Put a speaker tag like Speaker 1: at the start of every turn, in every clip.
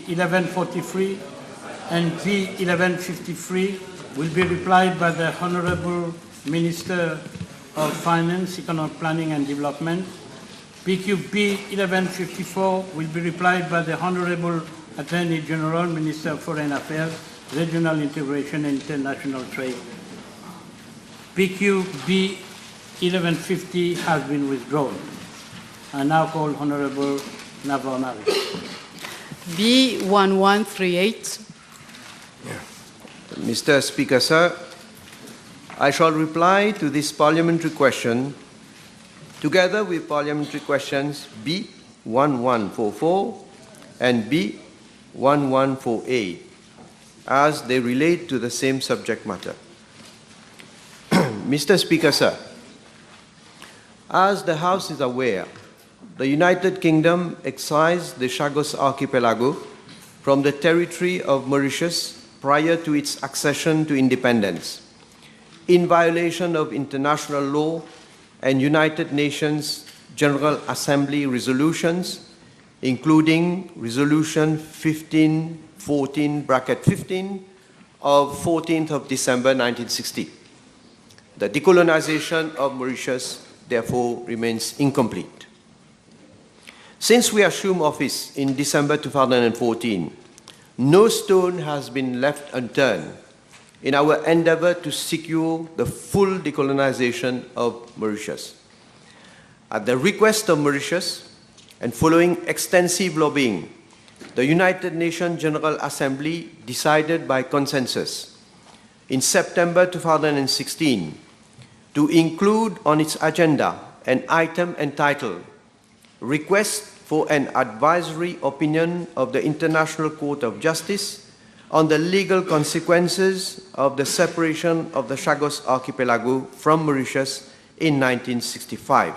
Speaker 1: P1143 and P1153 will be replied by the Honorable Minister of Finance, Economic Planning and Development. PQP 1154 will be replied by the Honorable Attorney General, Minister of Foreign Affairs, Regional Integration and International Trade. PQB 1150 has been withdrawn. I now call Honorable Navarnari.
Speaker 2: B1138.
Speaker 3: Mr. Speaker, sir, I shall reply to this parliamentary question together with parliamentary questions B1144 and B1148 as they relate to the same subject matter. Mr. Speaker, sir, as the House is aware, the United Kingdom excised the Chagos Archipelago from the territory of Mauritius prior to its accession to independence, in violation of international law and United Nations General Assembly resolutions, including Resolution 1514-15 of 14th of December 1960. The decolonization of Mauritius, therefore, remains incomplete. Since we assumed office in December 2014, no stone has been left unturned in our endeavor to secure the full decolonization of Mauritius. At the request of Mauritius and following extensive lobbying, the United Nations General Assembly decided by consensus in September 2016 to include on its agenda an item entitled Request for an Advisory Opinion of the International Court of Justice on the legal consequences of the separation of the Chagos Archipelago from Mauritius in 1965.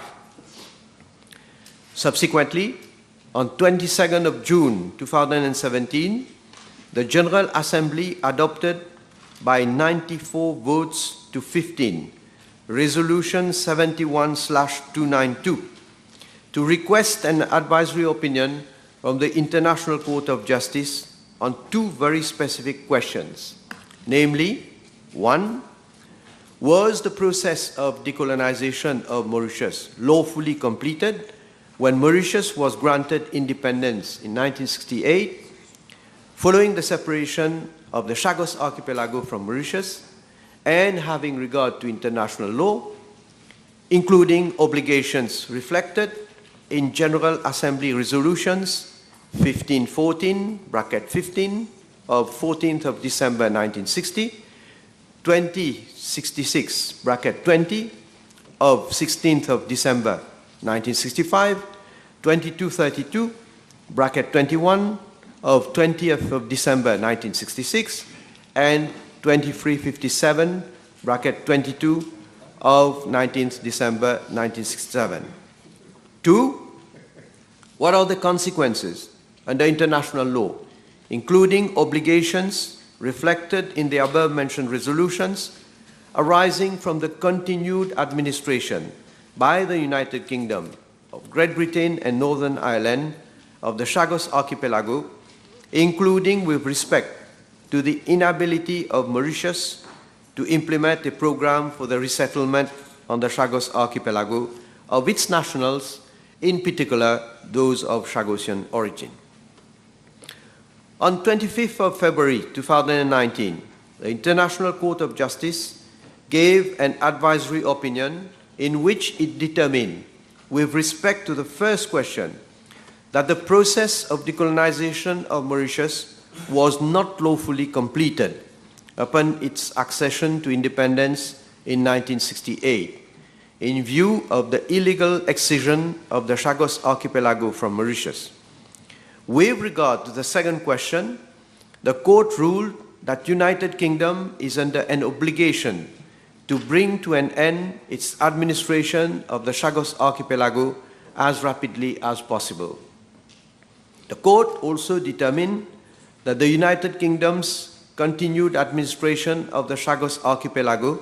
Speaker 3: Subsequently, on 22nd of June 2017, the General Assembly adopted by 94 votes to 15 Resolution 71/292 to request an advisory opinion from the International Court of Justice on two very specific questions, namely, one, was the process of decolonization of Mauritius lawfully completed when Mauritius was granted independence in 1968, following the separation of the Chagos Archipelago from Mauritius, and having regard to international law, including obligations reflected in General Assembly resolutions 1514-15 of 14th of December 1960, 2066-20 of 16th of December 1965, 2232-21 of 20th of December 1966, and 2357-22 of 19th December 1967. Two, what are the consequences under international law, including obligations reflected in the above-mentioned resolutions arising from the continued administration by the United Kingdom of Great Britain and Northern Ireland of the Chagos Archipelago, including with respect to the inability of Mauritius to implement a program for the resettlement on the Chagos Archipelago of its nationals, in particular those of Chagosian origin. On 25th of February 2019, the International Court of Justice gave an advisory opinion in which it determined, with respect to the first question, that the process of decolonization of Mauritius was not lawfully completed upon its accession to independence in 1968, in view of the illegal excision of the Chagos Archipelago from Mauritius. With regard to the second question, the court ruled that United Kingdom is under an obligation to bring to an end its administration of the Chagos Archipelago as rapidly as possible. The court also determined that the United Kingdom's continued administration of the Chagos Archipelago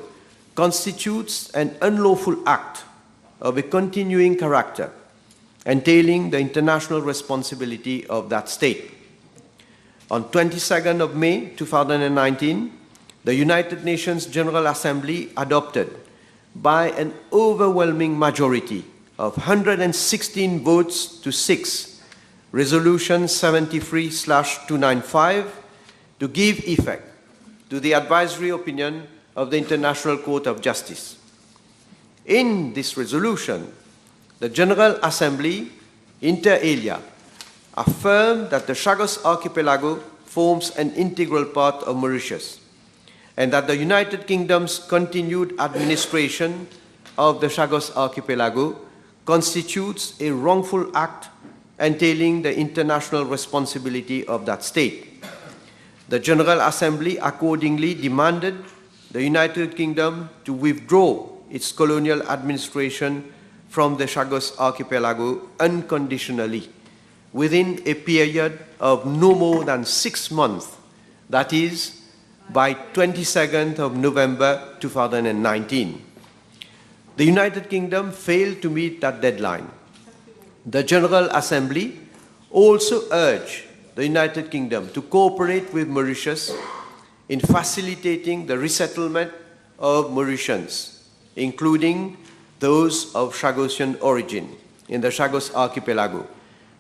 Speaker 3: constitutes an unlawful act of a continuing character, entailing the international responsibility of that state. On 22nd of May 2019, the United Nations General Assembly adopted by an overwhelming majority of 116 votes to 6, Resolution 73/295 to give effect to the advisory opinion of the International Court of Justice. In this resolution, the General Assembly, inter alia, affirmed that the Chagos Archipelago forms an integral part of Mauritius, and that the United Kingdom's continued administration of the Chagos Archipelago constitutes a wrongful act entailing the international responsibility of that state. The General Assembly accordingly demanded the United Kingdom to withdraw its colonial administration from the Chagos Archipelago unconditionally within a period of no more than 6 months, that is, by 22nd of November 2019. The United Kingdom failed to meet that deadline. The General Assembly also urged the United Kingdom to cooperate with Mauritius in facilitating the resettlement of Mauritians, including those of Chagosian origin in the Chagos Archipelago,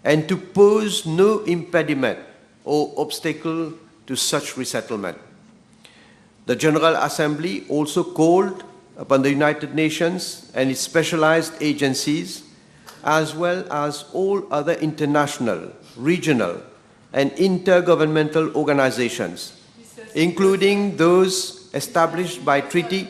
Speaker 3: and to pose no impediment or obstacle to such resettlement. The General Assembly also called upon the United Nations and its specialized agencies, as well as all other international, regional, and intergovernmental organizations, including those established by treaty.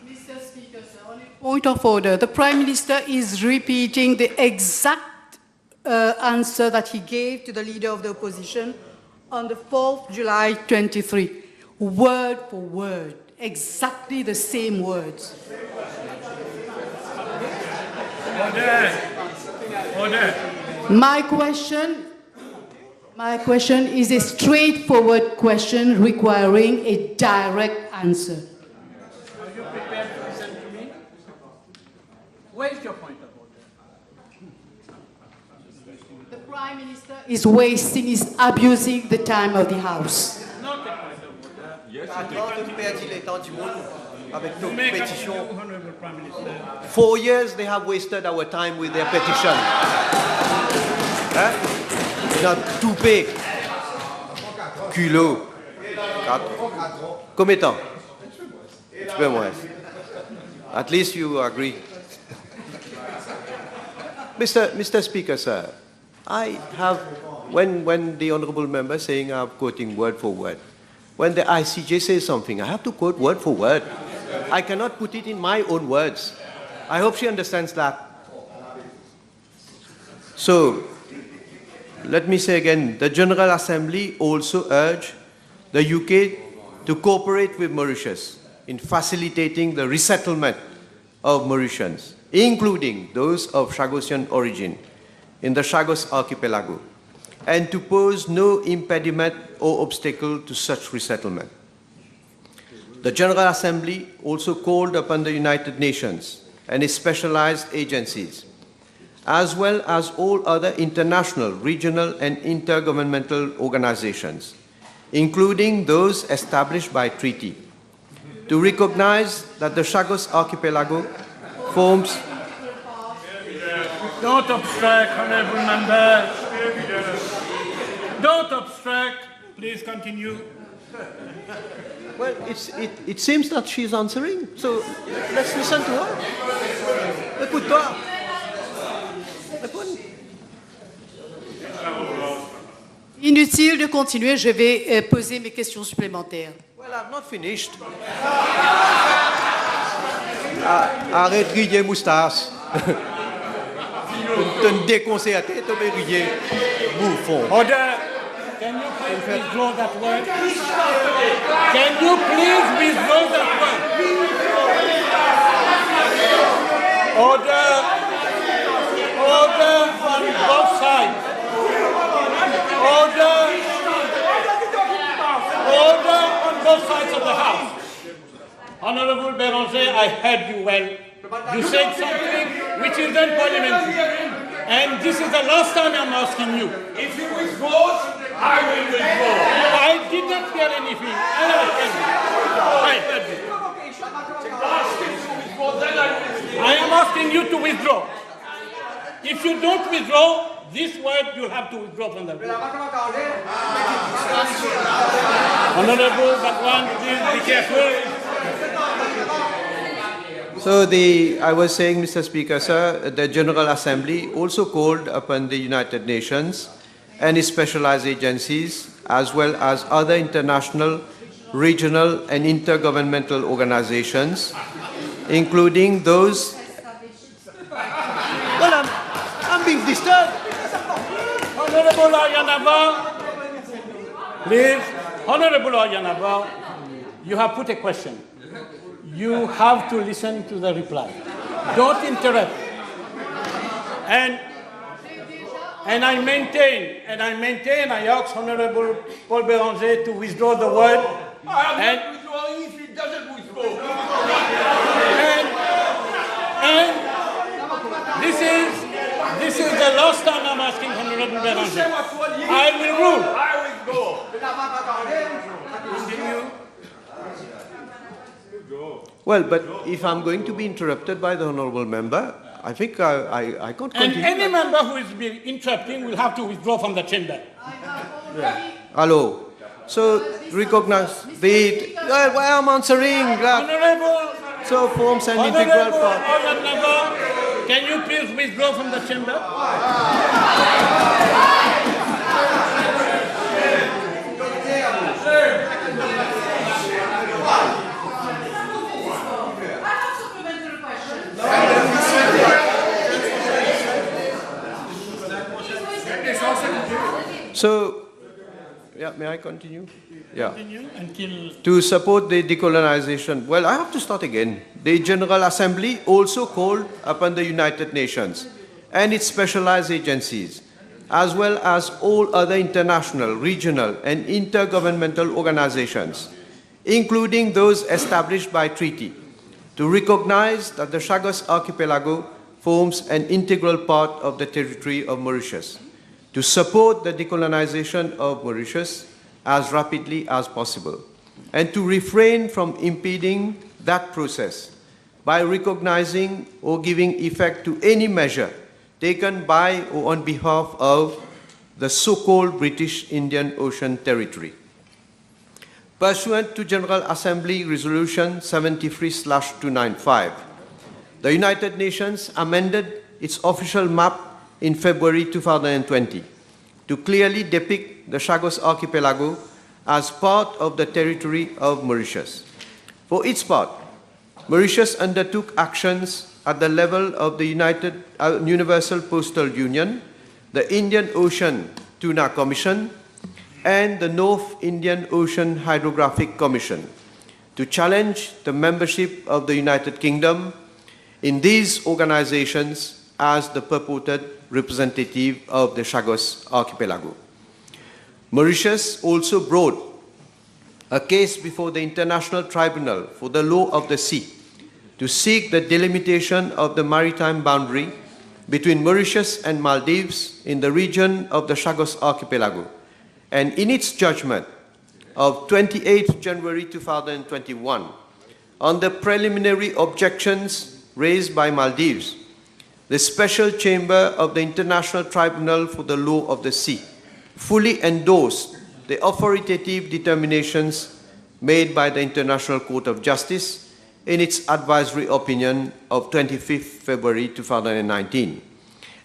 Speaker 2: Mr. Speaker, sir, on a point of order, the Prime Minister is repeating the exact answer that he gave to the Leader of the Opposition on the 4th July 23, word for word, exactly the same words.
Speaker 1: Order. Order.
Speaker 2: My question is a straightforward question requiring a direct answer.
Speaker 1: Are you prepared to listen to me? Where is your point of order?
Speaker 2: The Prime Minister is wasting, is abusing the time of the House.
Speaker 1: Not a point of order.
Speaker 3: Yes, avec nos
Speaker 1: You may
Speaker 3: pétitions.
Speaker 1: continue, Honorable Prime Minister.
Speaker 3: 4 years they have wasted our time with their petition. Hein? Dans toupé. Culot. Combien de temps? Tu peux moins. At least you agree. Mr. Speaker, sir, I have, when the honorable member saying I'm quoting word for word, when the ICJ says something, I have to quote word for word. I cannot put it in my own words. I hope she understands that. So, let me say again, the General Assembly also urged the UK to cooperate with Mauritius in facilitating the resettlement of Mauritians, including those of Chagosian origin in the Chagos Archipelago, and to pose no impediment or obstacle to such resettlement. The General Assembly also called upon the United Nations and its specialized agencies, as well as all other international, regional, and intergovernmental organizations, including those established by treaty, to recognize that the Chagos Archipelago forms...
Speaker 1: Don't obstruct, Honorable Member. Don't obstruct. Please continue.
Speaker 3: Well, it seems that she's answering, so let's listen to her. Écoute-toi. Réponds.
Speaker 2: Inutile de continuer, je vais poser mes questions supplémentaires.
Speaker 3: Well, I've not finished. Arrête de griller, moustache. Tu me déconseilles à tête, tu me griller. Bouffon.
Speaker 1: Order. Can you please withdraw that word? Can you please withdraw that word? Order. Order on both sides. Order. Order on both sides of the House. Honorable Béranger, I heard you well. You said something which is unparliamentary. And this is the last time I'm asking you.
Speaker 4: If you withdraw, I will withdraw.
Speaker 1: I did not hear anything. I heard you.
Speaker 4: Ask if you withdraw, then I will withdraw.
Speaker 1: I am asking you to withdraw. If you don't withdraw, this word you'll have to withdraw from the group. Honorable Bhagwan, please be careful.
Speaker 3: So I was saying, Mr. Speaker, sir, the General Assembly also called upon the United Nations and its specialized agencies, as well as other international, regional and intergovernmental organizations, including those... Well, I'm being disturbed.
Speaker 1: Honorable Ayanava, please. Honorable Ayanava, you have put a question. You have to listen to the reply. Don't interrupt. And I maintain, I ask Honorable Paul Béranger to withdraw the word.
Speaker 4: I am not withdrawing if he doesn't withdraw.
Speaker 1: And this is the last time I'm asking Honorable Béranger. I will rule.
Speaker 4: I withdraw.
Speaker 1: Continue.
Speaker 3: Well, but if I'm going to be interrupted by the honourable member, I think I can't
Speaker 1: And
Speaker 3: continue.
Speaker 1: any member who is being interrupting will have to withdraw from the chamber.
Speaker 3: Hello. So recognize the... Well, I'm answering.
Speaker 1: Honorable
Speaker 3: So forms an integral
Speaker 1: Honorable
Speaker 3: part.
Speaker 1: Ayanava, can you please withdraw from the chamber?
Speaker 3: So, yeah, may I continue? Yeah.
Speaker 1: Continue until...
Speaker 3: To support the decolonization, well, I have to start again. The General Assembly also called upon the United Nations and its specialized agencies, as well as all other international, regional, and intergovernmental organizations, including those established by treaty, to recognize that the Chagos Archipelago forms an integral part of the territory of Mauritius, to support the decolonization of Mauritius as rapidly as possible, and to refrain from impeding that process by recognizing or giving effect to any measure taken by or on behalf of the so-called British Indian Ocean Territory. Pursuant to General Assembly Resolution 73/295, the United Nations amended its official map in February 2020 to clearly depict the Chagos Archipelago as part of the territory of Mauritius. For its part, Mauritius undertook actions at the level of the Universal Postal Union, the Indian Ocean Tuna Commission, and the North Indian Ocean Hydrographic Commission to challenge the membership of the United Kingdom in these organizations as the purported representative of the Chagos Archipelago. Mauritius also brought a case before the International Tribunal for the Law of the Sea to seek the delimitation of the maritime boundary between Mauritius and Maldives in the region of the Chagos Archipelago. And in its judgment of 28 January 2021, on the preliminary objections raised by Maldives, the Special Chamber of the International Tribunal for the Law of the Sea fully endorsed the authoritative determinations made by the International Court of Justice in its advisory opinion of 25 February 2019,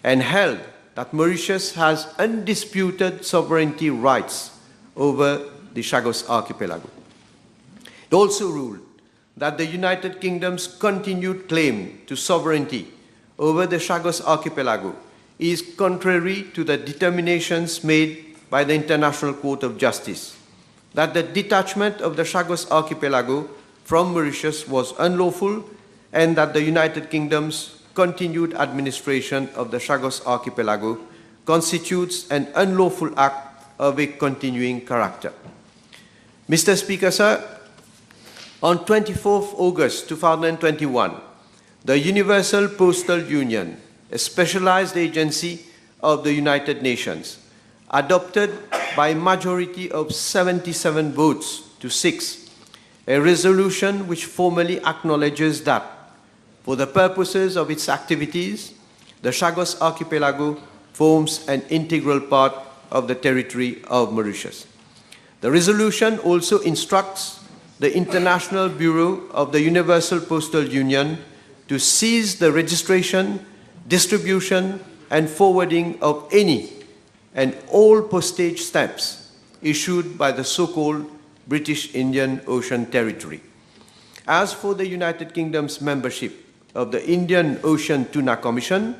Speaker 3: and held that Mauritius has undisputed sovereignty rights over the Chagos Archipelago. It also ruled that the United Kingdom's continued claim to sovereignty over the Chagos Archipelago is contrary to the determinations made by the International Court of Justice, that the detachment of the Chagos Archipelago from Mauritius was unlawful, and that the United Kingdom's continued administration of the Chagos Archipelago constitutes an unlawful act of a continuing character. Mr. Speaker, sir, on 24th August 2021, the Universal Postal Union a specialized agency of the United Nations, adopted by a majority of 77 votes to 6, a resolution which formally acknowledges that, for the purposes of its activities, the Chagos Archipelago forms an integral part of the territory of Mauritius. The resolution also instructs the International Bureau of the Universal Postal Union to cease the registration, distribution, and forwarding of any and all postage stamps issued by the so-called British Indian Ocean Territory. As for the United Kingdom's membership of the Indian Ocean Tuna Commission,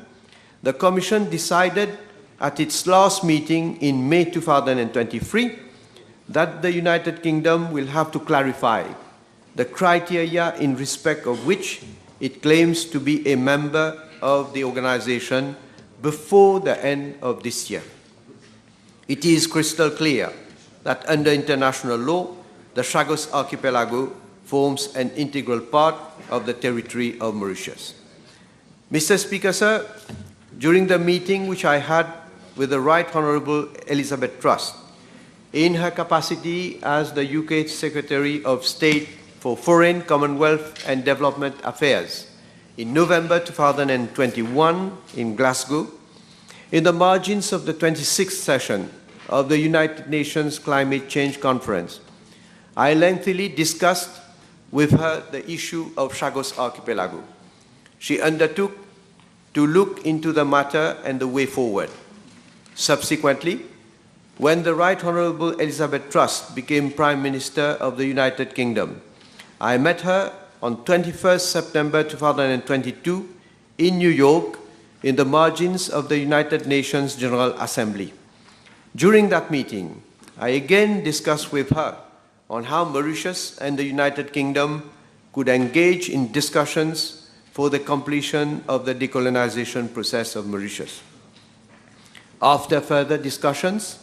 Speaker 3: the Commission decided at its last meeting in May 2023 that the United Kingdom will have to clarify the criteria in respect of which it claims to be a member of the organization before the end of this year. It is crystal clear that under international law, the Chagos Archipelago forms an integral part of the territory of Mauritius. Mr. Speaker, sir, during the meeting which I had with the Right Honourable Elizabeth Truss, in her capacity as the UK Secretary of State for Foreign, Commonwealth and Development Affairs in November 2021 in Glasgow, in the margins of the 26th session of the United Nations Climate Change Conference, I lengthily discussed with her the issue of Chagos Archipelago. She undertook to look into the matter and the way forward. Subsequently, when the Right Honourable Elizabeth Truss became Prime Minister of the United Kingdom, I met her on 21st September 2022 in New York in the margins of the United Nations General Assembly. During that meeting, I again discussed with her on how Mauritius and the United Kingdom could engage in discussions for the completion of the decolonization process of Mauritius. After further discussions,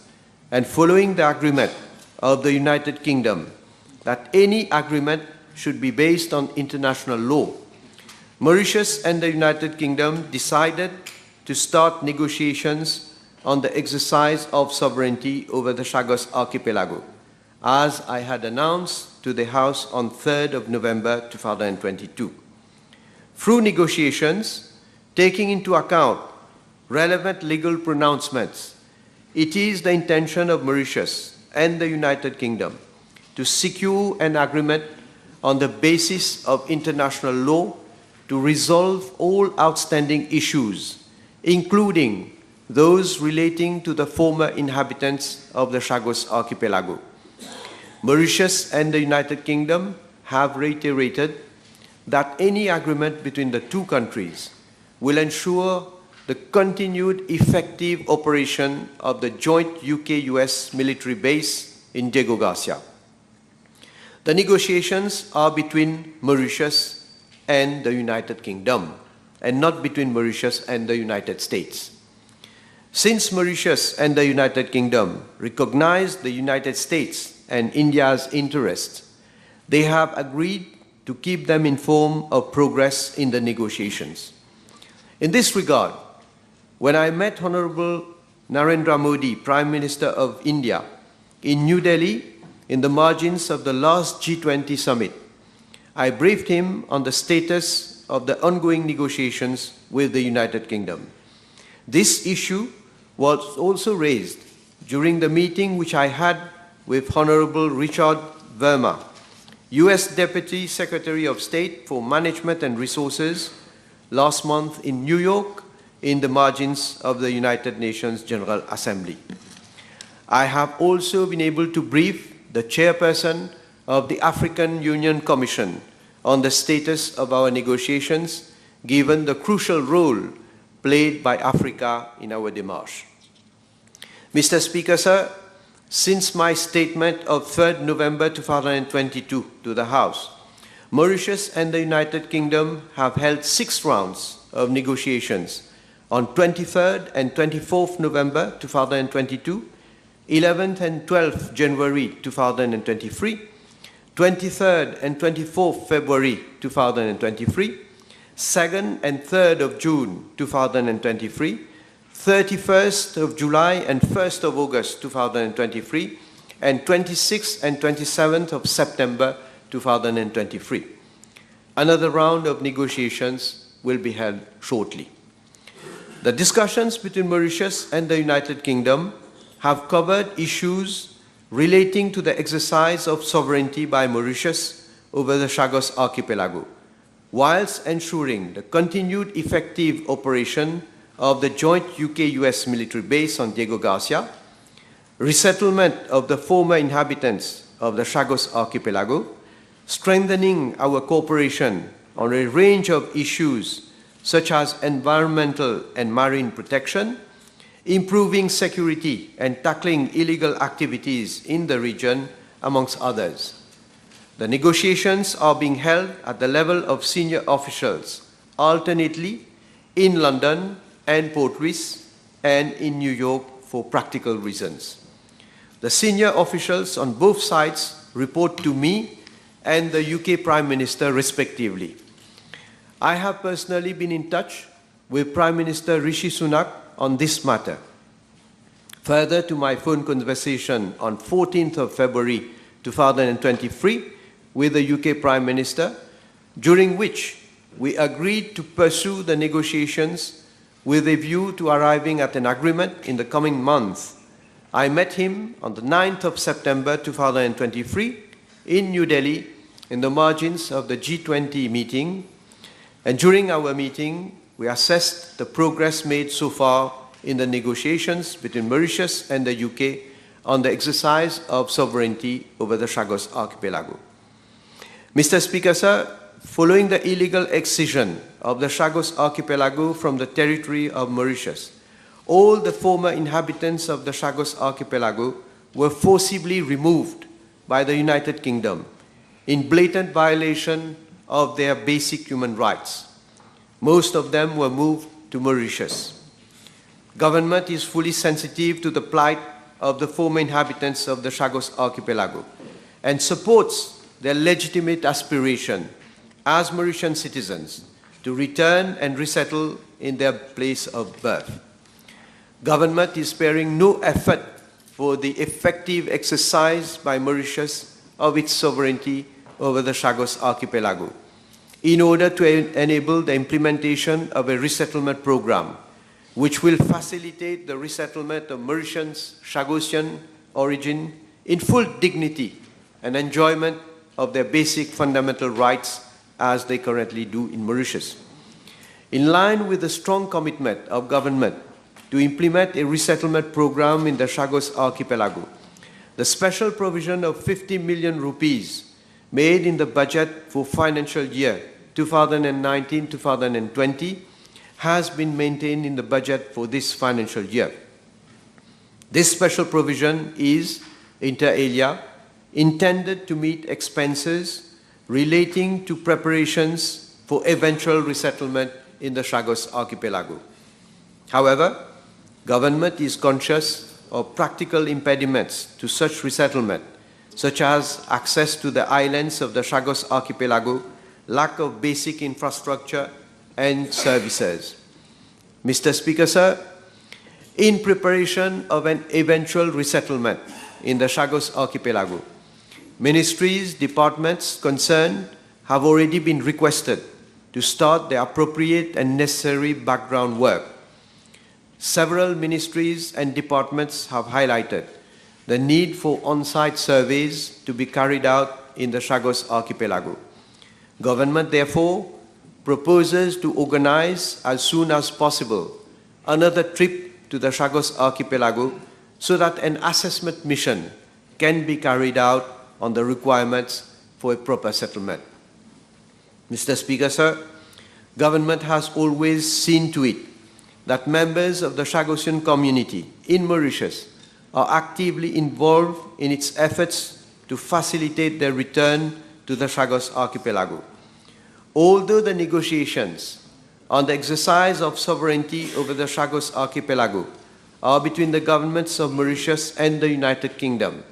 Speaker 3: and following the agreement of the United Kingdom that any agreement should be based on international law, Mauritius and the United Kingdom decided to start negotiations on the exercise of sovereignty over the Chagos Archipelago, as I had announced to the House on 3rd of November 2022. Through negotiations, taking into account relevant legal pronouncements, it is the intention of Mauritius and the United Kingdom to secure an agreement on the basis of international law to resolve all outstanding issues, including those relating to the former inhabitants of the Chagos Archipelago. Mauritius and the United Kingdom have reiterated that any agreement between the two countries will ensure the continued effective operation of the joint UK-US military base in Diego Garcia. The negotiations are between Mauritius and the United Kingdom, and not between Mauritius and the United States. Since Mauritius and the United Kingdom recognize the United States and India's interests, they have agreed to keep them informed of progress in the negotiations. In this regard, when I met Honorable Narendra Modi, Prime Minister of India, in New Delhi, in the margins of the last G20 summit, I briefed him on the status of the ongoing negotiations with the United Kingdom. This issue was also raised during the meeting which I had with Honorable Richard Verma, US Deputy Secretary of State for Management and Resources, last month in New York, in the margins of the United Nations General Assembly. I have also been able to brief the chairperson of the African Union Commission on the status of our negotiations, given the crucial role played by Africa in our démarche. Mr. Speaker, sir, since my statement of 3rd November 2022 to the House, Mauritius and the United Kingdom have held 6 rounds of negotiations on 23rd and 24th November 2022, 11th and 12th January 2023, 23rd and 24th February 2023, 2nd and 3rd of June 2023, 31st of July and 1st of August 2023, and 26th and 27th of September 2023. Another round of negotiations will be held shortly. The discussions between Mauritius and the United Kingdom have covered issues relating to the exercise of sovereignty by Mauritius over the Chagos Archipelago, whilst ensuring the continued effective operation of the joint UK-US military base on Diego Garcia, resettlement of the former inhabitants of the Chagos Archipelago, strengthening our cooperation on a range of issues such as environmental and marine protection, improving security and tackling illegal activities in the region, amongst others. The negotiations are being held at the level of senior officials, alternately in London and Port Louis and in New York for practical reasons. The senior officials on both sides report to me and the UK Prime Minister respectively. I have personally been in touch with Prime Minister Rishi Sunak on this matter. Further to my phone conversation on 14th of February 2023 with the UK Prime Minister, during which we agreed to pursue the negotiations with a view to arriving at an agreement in the coming months. I met him on the 9th of September 2023 in New Delhi in the margins of the G20 meeting, and during our meeting we assessed the progress made so far in the negotiations between Mauritius and the UK on the exercise of sovereignty over the Chagos Archipelago. Mr. Speaker, sir, following the illegal excision of the Chagos Archipelago from the territory of Mauritius, all the former inhabitants of the Chagos Archipelago were forcibly removed by the United Kingdom in blatant violation of their basic human rights. Most of them were moved to Mauritius. Government is fully sensitive to the plight of the former inhabitants of the Chagos Archipelago and supports their legitimate aspiration as Mauritian citizens to return and resettle in their place of birth. Government is sparing no effort for the effective exercise by Mauritius of its sovereignty over the Chagos Archipelago in order to enable the implementation of a resettlement program which will facilitate the resettlement of Mauritians, Chagosian origin in full dignity and enjoyment of their basic fundamental rights as they currently do in Mauritius. In line with the strong commitment of government to implement a resettlement program in the Chagos Archipelago, the special provision of 50 million rupees made in the budget for financial year 2019-2020 has been maintained in the budget for this financial year. This special provision is, inter alia, intended to meet expenses relating to preparations for eventual resettlement in the Chagos Archipelago. However, government is conscious of practical impediments to such resettlement, such as access to the islands of the Chagos Archipelago, lack of basic infrastructure and services. Mr. Speaker, sir, in preparation of an eventual resettlement in the Chagos Archipelago, ministries, departments concerned have already been requested to start the appropriate and necessary background work. Several ministries and departments have highlighted the need for on-site surveys to be carried out in the Chagos Archipelago. Government, therefore, proposes to organize as soon as possible another trip to the Chagos Archipelago so that an assessment mission can be carried out on the requirements for a proper settlement. Mr. Speaker, sir, government has always seen to it that members of the Chagosian community in Mauritius are actively involved in its efforts to facilitate their return to the Chagos Archipelago. Although the negotiations on the exercise of sovereignty over the Chagos Archipelago are between the governments of Mauritius and the United Kingdom,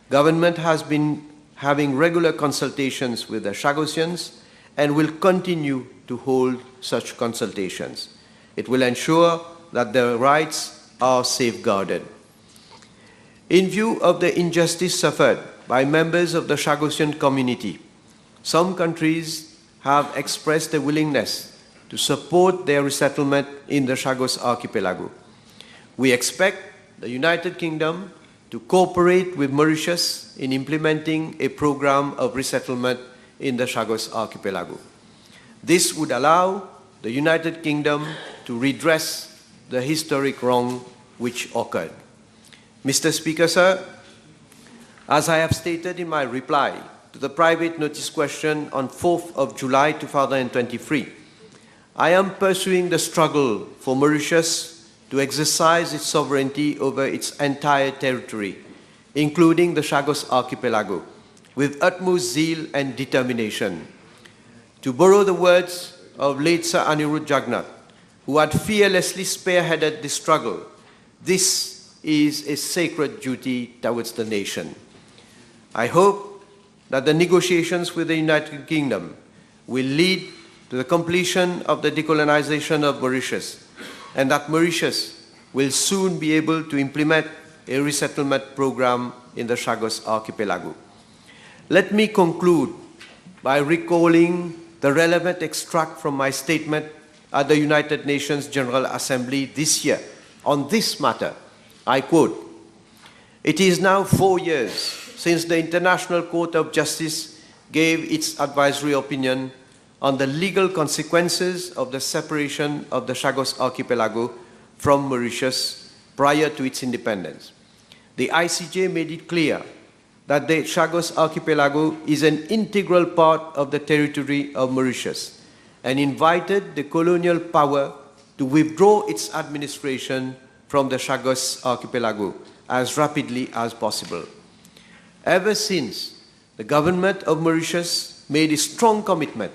Speaker 3: government has been having regular consultations with the Chagosians and will continue to to hold such consultations. It will ensure that their rights are safeguarded. In view of the injustice suffered by members of the Chagossian community, some countries have expressed a willingness to support their resettlement in the Chagos archipelago. We expect the United Kingdom to cooperate with Mauritius in implementing a program of resettlement in the Chagos archipelago. This would allow the United Kingdom to redress the historic wrong which occurred. Mr. Speaker, sir, as I have stated in my reply to the private notice question on 4th of July 2023, I am pursuing the struggle for Mauritius to exercise its sovereignty over its entire territory, including the Chagos archipelago, with utmost zeal and determination. To borrow the words of late Sir Anirudh Jagannath, who had fearlessly spearheaded this struggle, this is a sacred duty towards the nation. I hope that the negotiations with the United Kingdom will lead to the completion of the decolonization of Mauritius, and that Mauritius will soon be able to implement a resettlement program in the Chagos archipelago. Let me conclude by recalling the relevant extract from my statement at the United Nations General Assembly this year on this matter. I quote, "It is now 4 years since the International Court of Justice gave its advisory opinion on the legal consequences of the separation of the Chagos archipelago from Mauritius prior to its independence. The ICJ made it clear that the Chagos archipelago is an integral part of the territory of Mauritius and invited the colonial power to withdraw its administration from the Chagos archipelago as rapidly as possible. Ever since, the government of Mauritius made a strong commitment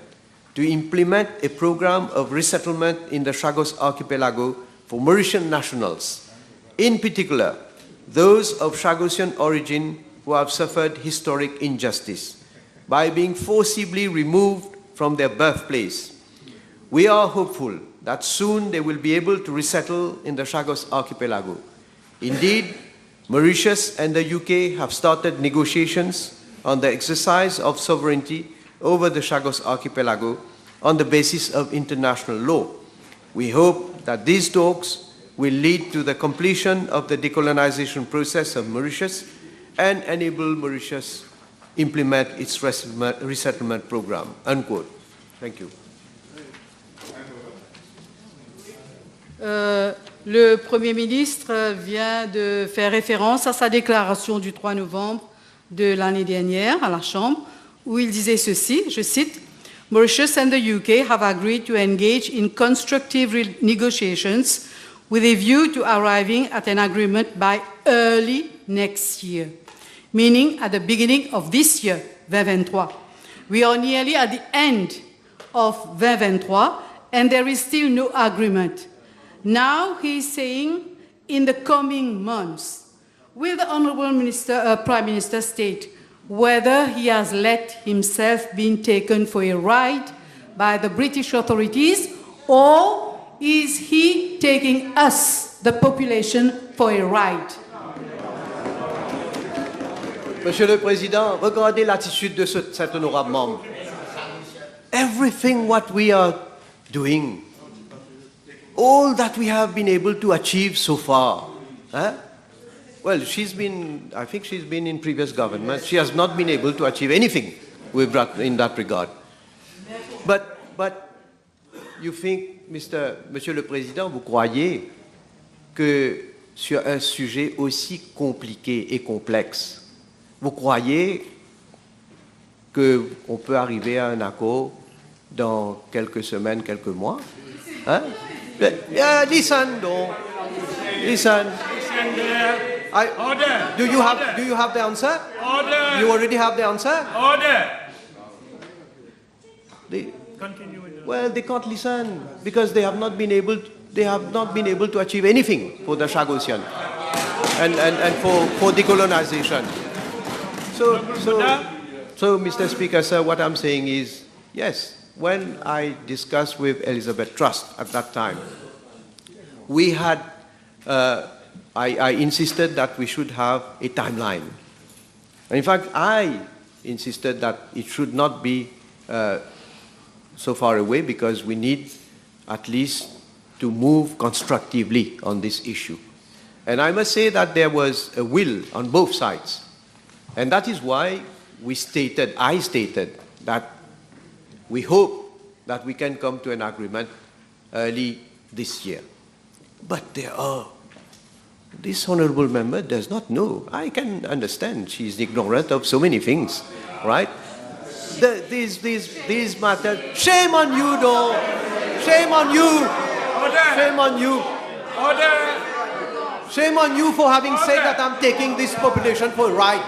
Speaker 3: to implement a program of resettlement in the Chagos archipelago for Mauritian nationals, in particular, those of Chagosian origin who have suffered historic injustice by being forcibly removed from their birthplace. We are hopeful that soon they will be able to resettle in the Chagos archipelago. Indeed, Mauritius and the UK have started negotiations on the exercise of sovereignty over the Chagos archipelago on the basis of international law. We hope that these talks will lead to the completion of the decolonization process of Mauritius and enable Mauritius implement its resettlement program." Unquote. Thank you.
Speaker 2: Le Premier ministre vient de faire référence à sa déclaration du 3 novembre de l'année dernière à la Chambre, où il disait ceci, je cite, « Mauritius and the UK have agreed to engage in constructive negotiations with a view to arriving at an agreement by early next year, meaning at the beginning of this year, 2023. We are nearly at the end of 2023, and there is still no agreement. Now he is saying, in the coming months, will the Honourable Prime Minister state whether he has let himself be taken for a ride by the British authorities, or is he taking us, the population, for a ride?
Speaker 3: Monsieur le Président, regardez l'attitude de cet honorable membre. Everything what we are doing, all that we have been able to achieve so far, well, I think she's been in previous government. She has not been able to achieve anything in that regard. But you think, Monsieur le Président, vous croyez que sur un sujet aussi compliqué et complexe, vous croyez qu'on peut arriver à un accord dans quelques semaines, quelques mois? Listen, don't. Listen.
Speaker 1: Order.
Speaker 3: Do you have the answer?
Speaker 1: Order.
Speaker 3: You already have the answer?
Speaker 1: Order.
Speaker 3: Continue with well, they can't listen because they have not been able to achieve anything for the Chagosian and for decolonization. So, Mr. Speaker, sir, what I'm saying is, yes, when I discussed with Elizabeth Trust at that time, we had, I insisted that we should have a timeline. In fact, I insisted that it should not be so far away because we need at least to move constructively on this issue. And I must say that there was a will on both sides. And that is why I stated that we hope that we can come to an agreement early this year. But this honorable member does not know. I can understand she is ignorant of so many things, right? These matters. Shame on you, though. Shame on you.
Speaker 4: Order.
Speaker 3: Shame on you.
Speaker 4: Order.
Speaker 3: Shame on you for having said that I'm taking this population for a ride.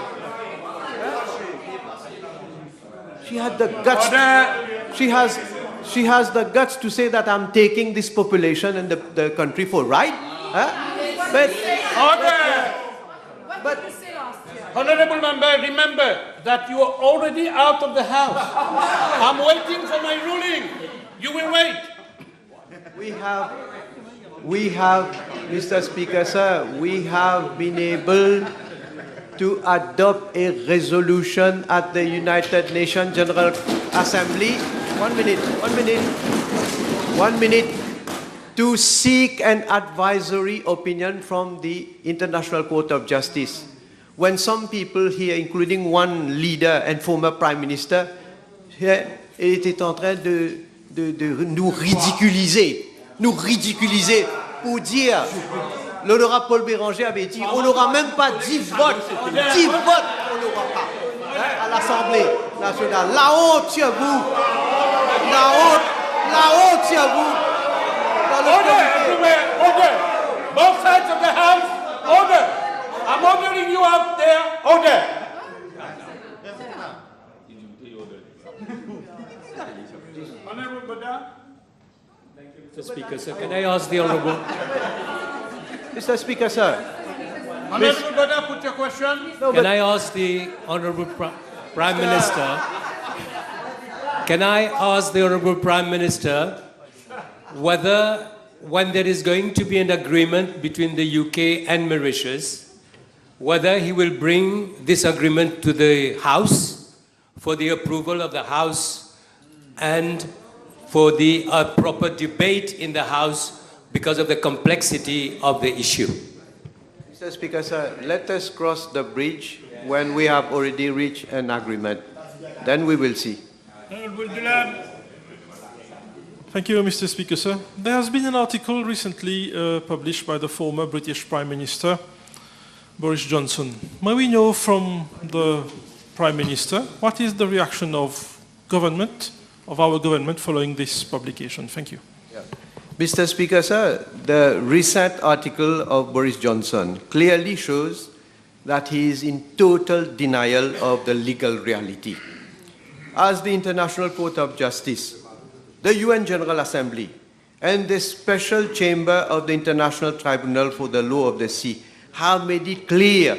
Speaker 3: She had the guts. She has the guts to say that I'm taking this population and the country for a ride.
Speaker 4: Order. Honorable member, remember that you are already out of the house. I'm waiting for my ruling. You will wait.
Speaker 3: We have, Mr. Speaker, sir, we have been able to adopt a resolution at the United Nations General Assembly. 1 minute, to seek an advisory opinion from the International Court of Justice. When some people here, including one leader and former Prime Minister, étaient en train de nous ridiculiser pour dire, l'honorable Paul Béranger avait dit, on n'aura même pas 10 votes, 10 votes on n'aura pas à l'Assemblée nationale. La honte sur vous, la honte sur vous.
Speaker 4: Order everywhere, order. Both sides of the house, order. I'm ordering you out there, order. Honorable Bada.
Speaker 5: Mr. Speaker, sir, can I ask the Honourable...
Speaker 3: Mr. Speaker, sir.
Speaker 4: Honorable Bada, put your question.
Speaker 5: Can I ask the Honourable Prime Minister... Can I ask the Honourable Prime Minister whether, when there is going to be an agreement between the UK and Mauritius, whether he will bring this agreement to the House for the approval of the House and for the proper debate in the House because of the complexity of the issue.
Speaker 3: Mr. Speaker, sir, let us cross the bridge when we have already reached an agreement. Then we will see.
Speaker 6: Thank you, Mr. Speaker, sir. There has been an article recently published by the former British Prime Minister, Boris Johnson. May we know from the Prime Minister what is the reaction of our government following this publication? Thank you.
Speaker 3: Yeah. Mr. Speaker, sir, the recent article of Boris Johnson clearly shows that he is in total denial of the legal reality. As the International Court of Justice, the UN General Assembly, and the Special Chamber of the International Tribunal for the Law of the Sea have made it clear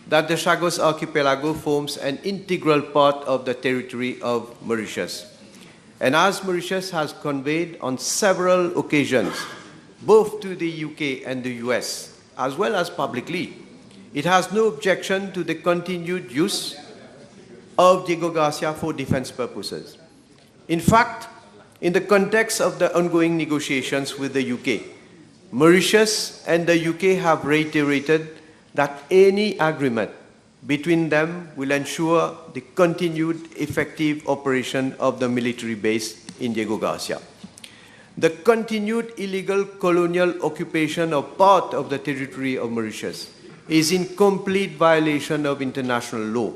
Speaker 3: that the Chagos Archipelago forms an integral part of the territory of Mauritius. And as Mauritius has conveyed on several occasions, both to the UK and the US, as well as publicly, it has no objection to the continued use of Diego Garcia for defense purposes. In fact, in the context of the ongoing negotiations with the UK, Mauritius and the UK have reiterated that any agreement between them will ensure the continued effective operation of the military base in Diego Garcia. The continued illegal colonial occupation of part of the territory of Mauritius is in complete violation of international law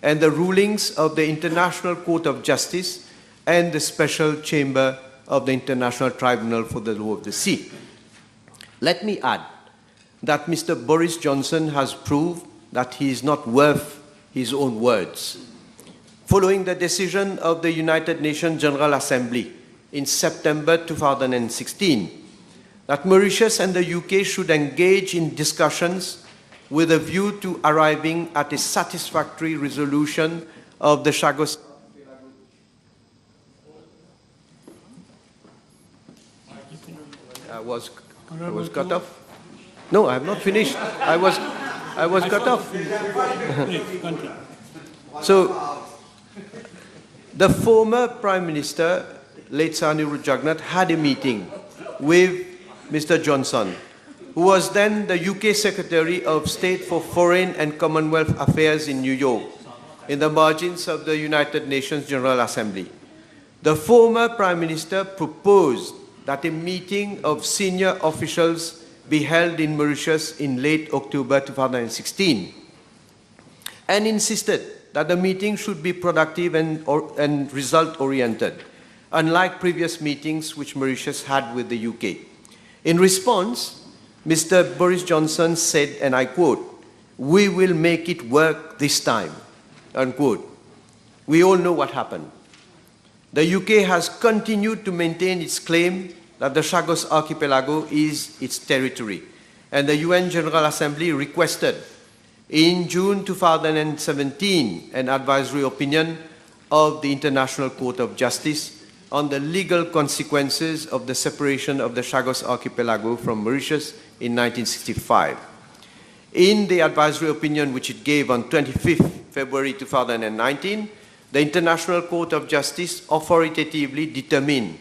Speaker 3: and the rulings of the International Court of Justice and the Special Chamber of the International Tribunal for the Law of the Sea. Let me add that Mr. Boris Johnson has proved that he is not worth his own words. Following the decision of the United Nations General Assembly in September 2016, that Mauritius and the UK should engage in discussions with a view to arriving at a satisfactory resolution of the Chagos was cut off. No, I have not finished. I was cut off. So, the former Prime Minister, late Sir Anirudh Jagannath, had a meeting with Mr. Johnson, who was then the UK Secretary of State for Foreign and Commonwealth Affairs in New York, in the margins of the United Nations General Assembly. The former Prime Minister proposed that a meeting of senior officials be held in Mauritius in late October 2016, and insisted that the meeting should be productive and result-oriented, unlike previous meetings which Mauritius had with the UK. In response, Mr. Boris Johnson said, and I quote, "We will make it work this time," unquote. We all know what happened. The UK has continued to maintain its claim that the Chagos Archipelago is its territory, and the UN General Assembly requested in June 2017 an advisory opinion of the International Court of Justice on the legal consequences of the separation of the Chagos Archipelago from Mauritius in 1965. In the advisory opinion which it gave on 25th February 2019, the International Court of Justice authoritatively determined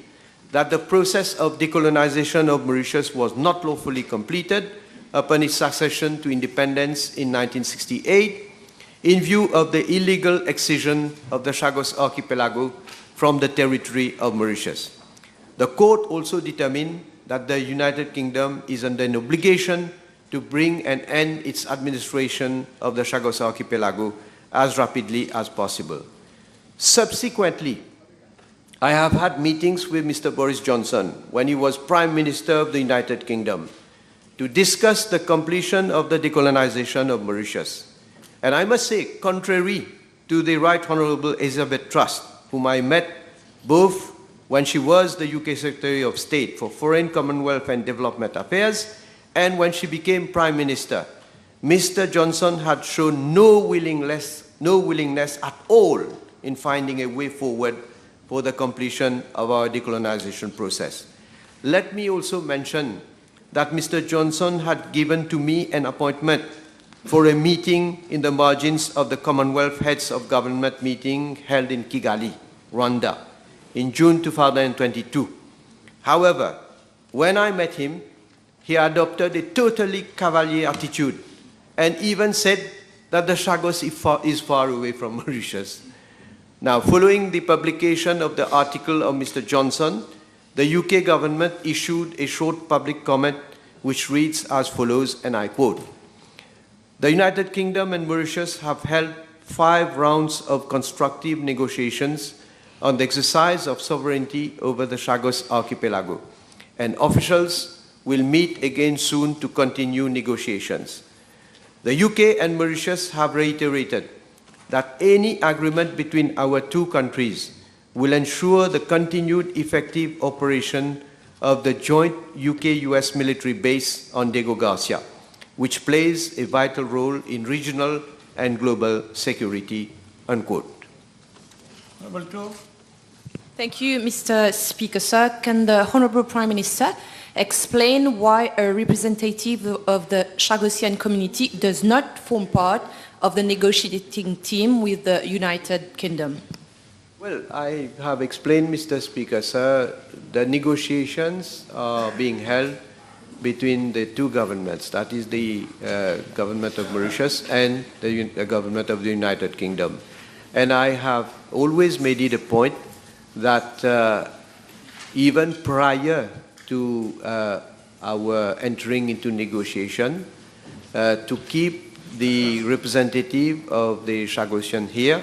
Speaker 3: that the process of decolonization of Mauritius was not lawfully completed upon its accession to independence in 1968, in view of the illegal excision of the Chagos Archipelago from the territory of Mauritius. The court also determined that the United Kingdom is under an obligation to bring and end its administration of the Chagos Archipelago as rapidly as possible. Subsequently, I have had meetings with Mr. Boris Johnson when he was Prime Minister of the United Kingdom to discuss the completion of the decolonization of Mauritius. And I must say, contrary to the Right Honourable Elizabeth Truss, whom I met both when she was the UK Secretary of State for Foreign, Commonwealth and Development Affairs and when she became Prime Minister, Mr. Johnson had shown no willingness at all in finding a way forward for the completion of our decolonization process. Let me also mention that Mr. Johnson had given to me an appointment for a meeting in the margins of the Commonwealth Heads of Government meeting held in Kigali, Rwanda, in June 2022. However, when I met him, he adopted a totally cavalier attitude and even said that the Chagos is far away from Mauritius. Now, following the publication of the article of Mr. Johnson, the UK government issued a short public comment which reads as follows, and I quote, "The United Kingdom and Mauritius have held 5 rounds of constructive negotiations on the exercise of sovereignty over the Chagos Archipelago, and officials will meet again soon to continue negotiations. The UK and Mauritius have reiterated that any agreement between our two countries will ensure the continued effective operation of the joint UK-US military base on Diego Garcia, which plays a vital role in regional and global security," unquote.
Speaker 7: Thank you, Mr. Speaker, sir. Can the Honourable Prime Minister explain why a representative of the Chagosian community does not form part of the negotiating team with the United Kingdom?
Speaker 3: Well, I have explained, Mr. Speaker, sir, the negotiations are being held between the two governments, that is the government of Mauritius and the government of the United Kingdom. And I have always made it a point that even prior to our entering into negotiation, to keep the representative of the Chagosian here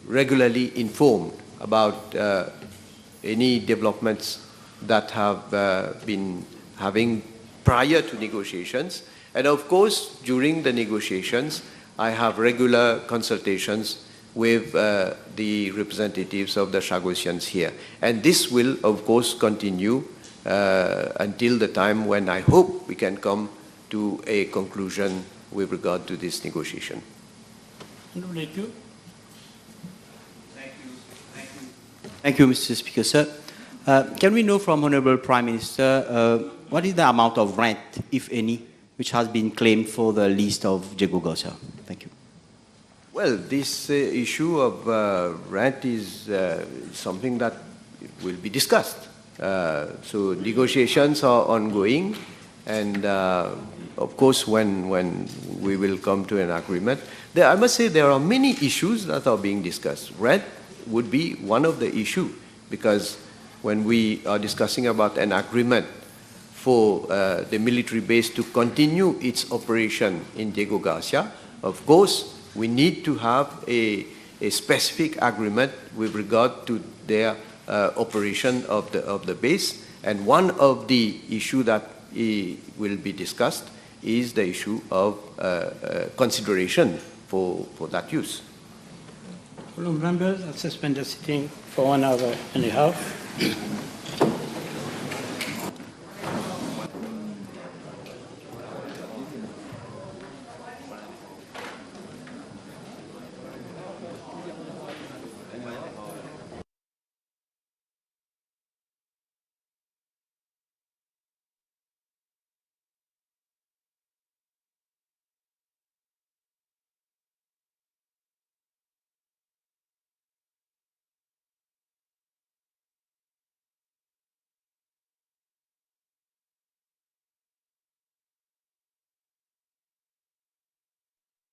Speaker 3: regularly informed about any developments that have been having prior to negotiations. And of course, during the negotiations, I have regular consultations with the representatives of the Chagosians here. And this will, of course, continue until the time when I hope we can come to a conclusion with regard to this negotiation.
Speaker 1: Thank you.
Speaker 8: Thank you, Mr. Speaker, sir. Can we know from Honorable Prime Minister what is the amount of rent, if any, which has been claimed for the lease of Diego Garcia? Thank you.
Speaker 3: Well, this issue of rent is something that will be discussed. So negotiations are ongoing, and of course, when we will come to an agreement, I must say there are many issues that are being discussed. Rent would be one of the issues, because when we are discussing about an agreement for the military base to continue its operation in Diego Garcia, of course, we need to have a specific agreement with regard to their operation of the base. And one of the issues that will be discussed is the issue of consideration for that use.
Speaker 1: Members, I'll suspend the sitting for 1 hour and a half.